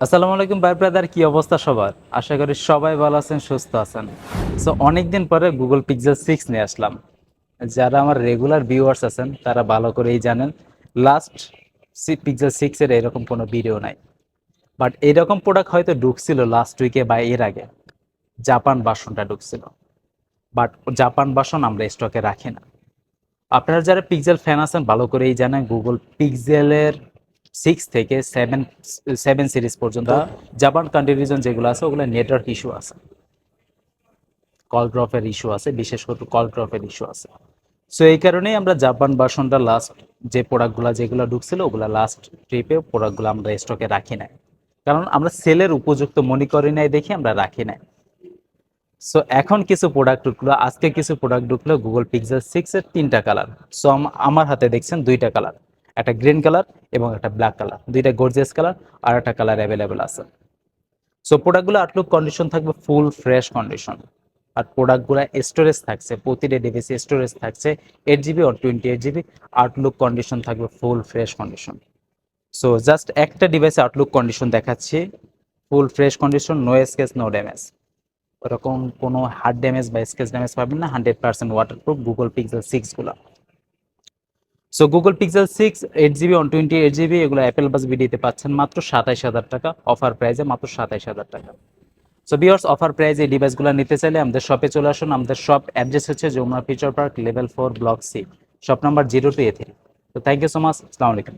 আসসালামু আলাইকুম ভাই ব্রাদার, কি অবস্থা সবার? আশা করি সবাই ভালো আছেন, সুস্থ আছেন। সো অনেকদিন পরে গুগল পিক্সেল 6 নিয়ে আসলাম। যারা আমার রেগুলার ভিউয়ার্স আছেন তারা ভালো করেই জানেন, লাস্ট পিক্সেল 6 এর এরকম কোনো ভিডিও নাই। বাট এরকম প্রোডাক্ট হয়তো ঢুকছিল লাস্ট উইকে বা এর আগে, জাপান ভার্সনটা ঢুকছিল। বাট জাপান ভার্সন আমরা স্টকে রাখি না। আপনারা যারা পিক্সেল ফ্যান আছেন ভালো করেই জানেন, গুগল পিক্সেলের 6 থেকে 7 সিরিজ পর্যন্ত জাপান কান্ট্রি রিজন যেগুলো আছে ওগুলো নেটওয়ার্ক ইস্যু আছে, কল ড্রপের ইস্যু আছে, বিশেষ করে কল ড্রপের ইস্যু আছে। সো এই কারণেই আমরা জাপান ভার্সনটা লাস্ট যে প্রোডাক্টগুলো যেগুলো ঢুকছিল ওগুলো লাস্ট ট্রিপে প্রোডাক্টগুলো আমরা স্টকে রাখি নাই, কারণ আমরা সেলের উপযুক্ত মনে করি নাই দেখে আমরা রাখি নাই। সো এখন কিছু প্রোডাক্ট ঢুকলো, আজকে কিছু প্রোডাক্ট ঢুকলো গুগল পিক্সেল 6 এর 3টা কালার। সো আমার হাতে দেখছেন 2টা কালার, একটা গ্রিন কালার এবং একটা ব্ল্যাক কালার, 2টা গর্জিয়াস কালার, আর একটা কালার অ্যাভেলেবেল আছে। সো প্রোডাক্টগুলো আউটলুক কন্ডিশন থাকবে ফুল ফ্রেশ কন্ডিশন। আর প্রোডাক্টগুলো স্টোরেজ থাকছে, প্রতিটা ডিভাইসে স্টোরেজ থাকছে 8 জিবি আর 28 জিবি। আউটলুক কন্ডিশন থাকবে full fresh condition. So just একটা ডিভাইসে আউটলুক কন্ডিশন দেখাচ্ছি, full fresh condition, no scratch no damage. ওরকম কোনো হার্ড ড্যামেজ বা স্কেচ ড্যামেজ পাবেন না, 100% ওয়াটারপ্রুফ গুগল পিক্সেল 6 গুলো। So Google Pixel 6 8 GB 128 GB এগুলো অ্যাপেল বাস ভিডিওতে পাচ্ছেন মাত্র 27,000 টাকা, অফার প্রাইসে মাত্র 27,000 টাকা। সো ভিউয়ার্স, অফার প্রাইসে এই ডিভাইসগুলো নিতে চাইলে আমাদের শপে চলে আসুন। আমাদের শপ অ্যাড্রেস হচ্ছে Jamuna Future Park level 4 block C, shop number 02A3। তো থ্যাংক ইউ সো মাচ, আসসালামু আলাইকুম।